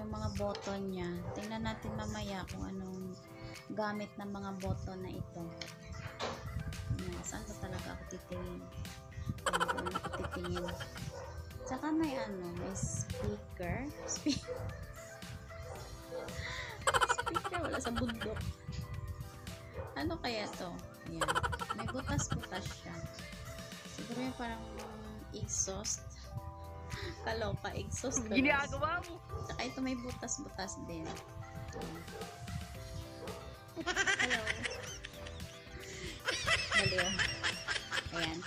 yung mga button niya. Tingnan natin mamaya kung anong gamit ng mga button na ito. Ayan, saan ba talaga ako titingin? Doon ako titingin. Tsaka may may speaker. Speaker, wala sa bundok. Ano kaya to? Ayan. May butas-butas siya. Siguro yung parang exhaust. Kaloka, exhaust. Ginagawa mo! Tsaka ito may butas-butas din. Hello. Baliw. Ayan.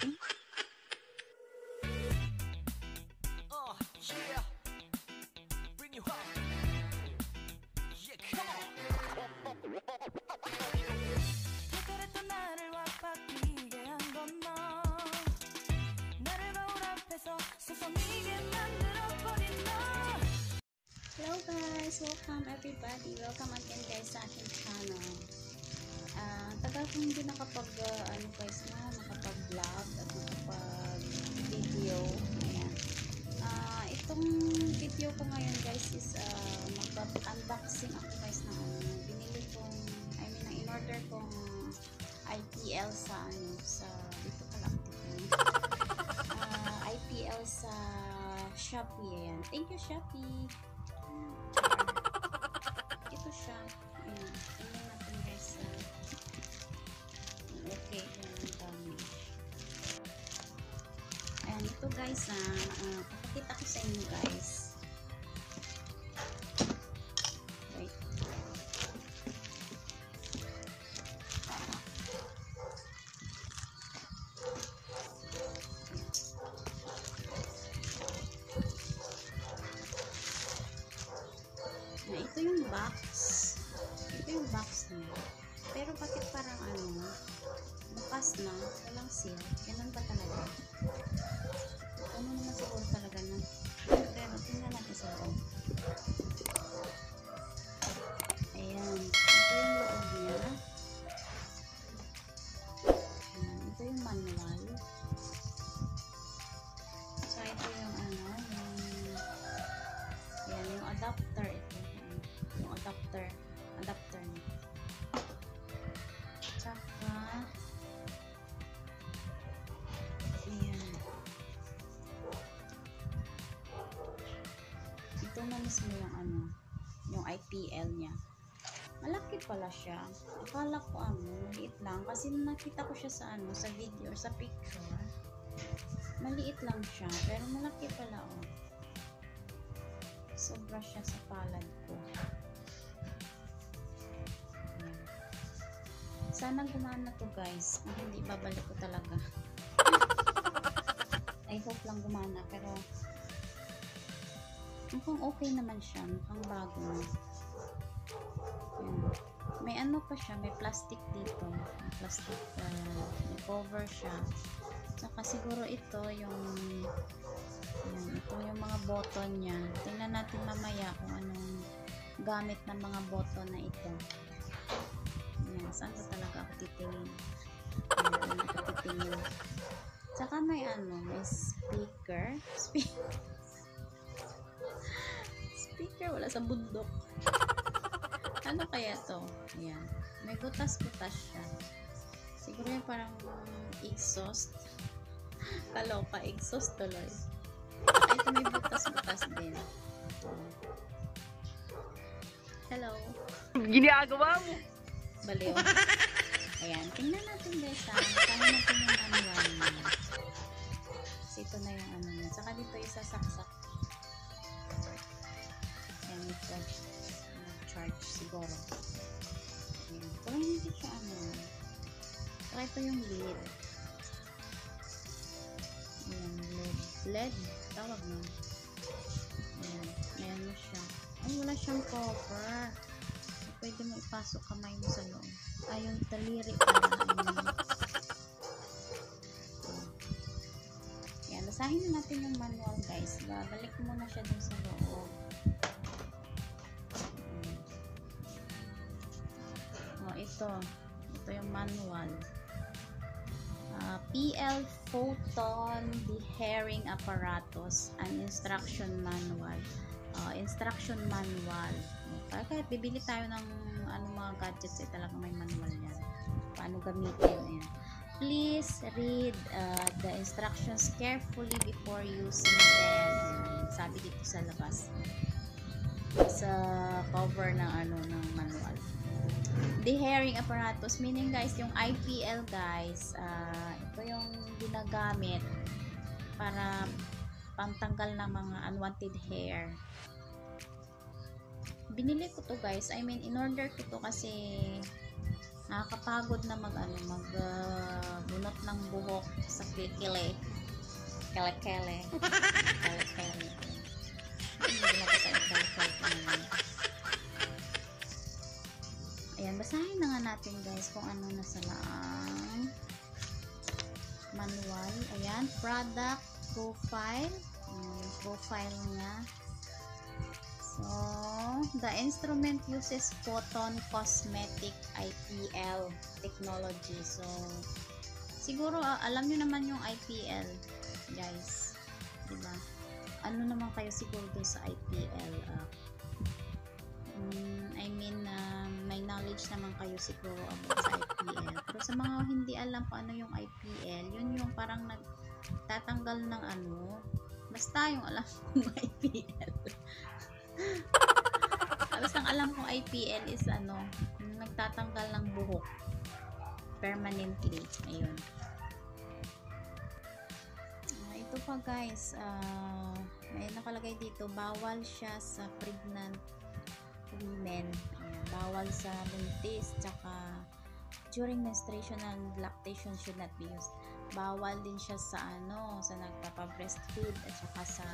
Oh, yeah. Bring you up. Yeah, come on. 그랬던 나를 왁박이게 한 건 너. 나를 거울 앞에서 수성이게 만들어버린 너. Hello guys! Welcome everybody! Welcome again guys sa aking channel. Tagal kong hindi nakapag-vlog at nakapag-video. Ayan. Itong video ko ngayon guys is mag-unboxing ako guys ng binili kong, in-order kong IPL sa dito pala IPL sa Shopee. Ayan. Thank you Shopee! Ito siya. Ayan. Tingnan natin guys. Okay. Ayan. Dami. Ayan. Ito guys. Papakita ko sa inyo guys. Wait. Ito yung box. Ito yung box niya. Pero bakit parang bukas na, walang seal. Ganun ba talaga? Ano naman siguro talaga na. Pero tingnan natin sa loob. Ayan. Ito yung loob niya. Ayan. Ito yung manual. So ito yung ayan, yung adapter ito. Yung adapter niya. Tsaka ayan. Ito na mismo yung yung IPL niya. Malaki pala siya. Akala ko maliit lang kasi nakita ko siya sa sa video or sa picture. Maliit lang siya pero malaki pala sobra siya sa palad ko. Ayan. Sana gumana to guys. Hindi babalik ko talaga. I hope lang gumana pero mukhang okay naman siya. Mukhang bago na. Ayan. May pa siya. May plastic dito. May plastic may cover siya. Saka siguro ito yung ito yung mga button niya. Tingnan natin mamaya kung anong gamit ng mga button na ito. Ayan, saan ba talaga ako titingin? Ayan, ako titingin. Tsaka may may speaker. Speaker, wala sa bundok. Ano kaya to? Ayan. May butas-butas siya. Siguro yung parang exhaust. Kaloka, exhaust tuloy. Ito may butas-butas din. Hello. Ginagawa mo! Baliw. Ayan. Tingnan natin guys Tingnan natin yung manual niya. Kasi ito na yung niya. Saka dito isasaksak. Ayan ito. Charge siguro. Ayan. Pero hindi siya Saka ito yung lid. Ayan. LED. Tawag na. Ayan. Ayan mo siya. Ay, wala siyang cover. Pwede mo ipasok kamay mo sa loob. Ayun, taliri pala. Ayan, basahin na natin yung manual guys. Babalik muna siya dun sa loob. Ito. Ito yung manual. PL Photon Deherring Apparatus, an instruction manual. instruction manual. Kahit bibili tayo ng mga gadgets, talagang may manual yan. Paano gamitin. Ayan. Please read the instructions carefully before using them. Sabi dito sa labas. Sa cover ng ng manual. Deherring apparatus, meaning guys, yung IPL guys, ito yung ginagamit para pangtanggal ng mga unwanted hair. Binili ko to guys, I mean in order ko to kasi nakakapagod na bunot ng buhok sa kele. Ayan, basahin na nga natin guys kung ano nasa laang manual. Ayan, product profile. Profile niya. So, the instrument uses Photon cosmetic IPL technology. So, siguro alam nyo naman yung IPL guys, diba? Ano naman kayo siguro dun sa IPL? I mean, may knowledge naman kayo siguro about sa IPL. Pero sa mga hindi alam kung ano yung IPL, yun yung parang nagtatanggal ng basta yung alam kong IPL. Basta ang alam kong IPL is nagtatanggal ng buhok permanently. Ayun. Ito pa guys, may nakalagay dito, bawal siya sa pregnant women. Bawal sa buntis, tsaka during menstruation and lactation should not be used. Bawal din siya sa sa nagpapa-breastfeed at saka sa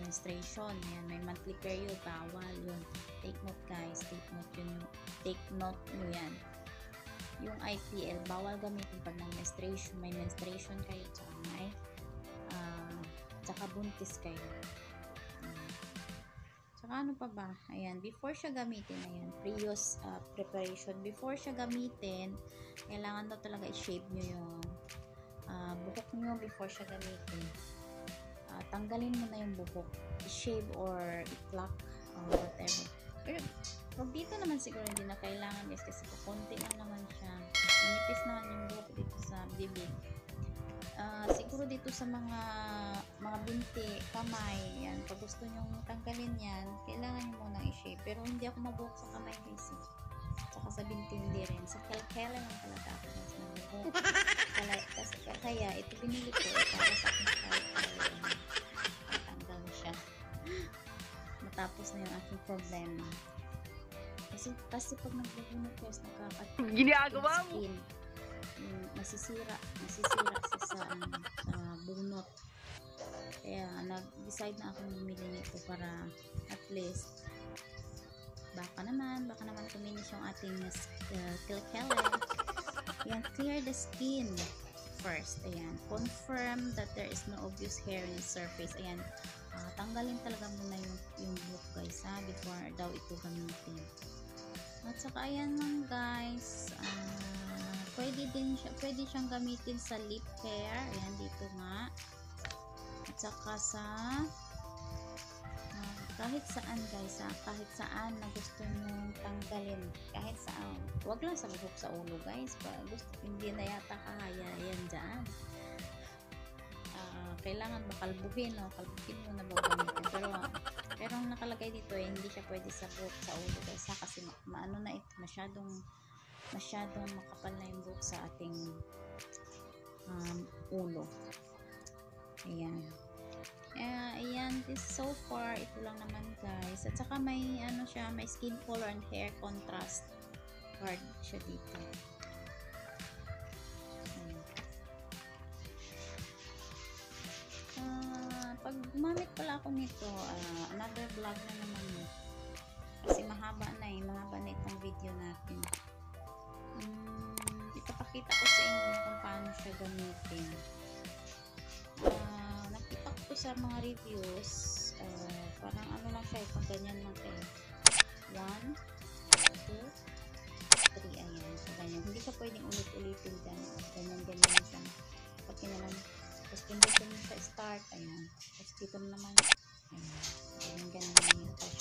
menstruation. Ayan, may monthly period, bawal yun. Take note guys, take note yun. Take note nyo yan. Yung IPL, bawal gamitin pag may menstruation kayo, tsaka buntis kayo. Saka ano pa ba? Ayan, before siya gamitin, ayan, pre-use preparation. Before siya gamitin, kailangan daw talaga i-shave nyo yung buhok nyo before siya gamitin. Tanggalin mo na yung buhok. I-shave or i-pluck or whatever. Pero pag dito naman siguro hindi na kailangan guys kasi konti lang naman siya. Manipis naman yung buhok dito sa bibig. Siguro dito sa mga binti, kamay, yan, pag gusto nyong tanggalin yan, kailangan nyo muna i-shape. Pero hindi ako mabuhok sa kamay guys. Tsaka sa binti hindi rin. Sa kailan lang talaga ako mas mabuhok. Kaya ito binili ko para sa aking tanggal siya. Matapos na yung aking problema. Kasi pag nagbuhunod guys, Ginagawa mo? Masisira siya sa bunot. Kaya nag-decide na akong bumili nito para at least baka naman kuminis yung ating kilkele. Ayan, clear the skin first. Ayan, confirm that there is no obvious hair in the surface. Ayan, tanggalin talaga muna yung buhok guys before daw ito gamitin. At saka ayan lang guys, pwede siyang gamitin sa lip care. Ayan, dito nga. At saka sa kahit saan guys, kahit saan na gusto nyo tanggalin, kahit saan. Huwag lang sa buhok sa ulo guys. Gusto, hindi na yata kaya yan dyan. Kailangan kalbuhin mo na bago gamitin. Pero ang nakalagay dito hindi siya pwede sa buhok sa ulo guys kasi maano na ito, masyadong makapal na yung buhok sa ating ulo. Ayan. Ayan, this so far ito lang naman guys. At saka may may skin color and hair contrast card siya dito. Pag gumamit pala ako nito, another vlog na naman kasi mahaba na itong video natin. Ipapakita ko sa inyo kung paano siya gamitin. Nakita ko sa mga reviews, parang lang siya, pag ganyan lang kayo. 1, 2, 3, ayan, so ganyan. Hindi siya pwedeng ulit-ulitin dyan. Ganyan siya. Pag kinalang, tapos pindutin mo sa start, ayan. Tapos dito naman, ayan, ganyan. Tapos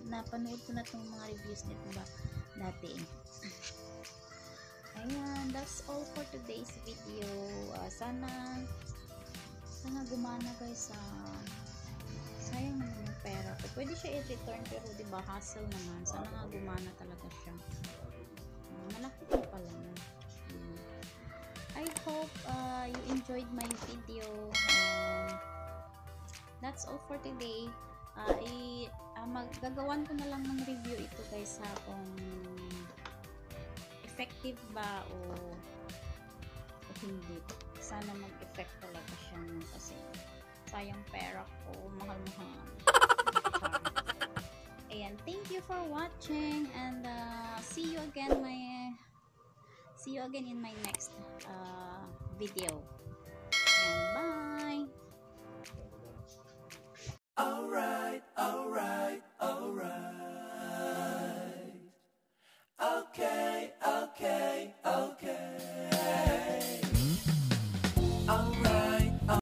napanood ko na itong mga reviews nito ba dati. Ayan, that's all for today's video. Sana gumana guys. Sayang naman yung pera ko. Pwede siya i-return pero diba hassle naman. Sana nga gumana talaga siya. Malaki pa pala na. I hope you enjoyed my video. That's all for today. Maggagawan ko na lang ng review ito guys kung effective ba o hindi. Sana mag-effect talaga siya kasi sayang pera ko, mahal-mahal. Ayan, thank you for watching and see you again in my next video.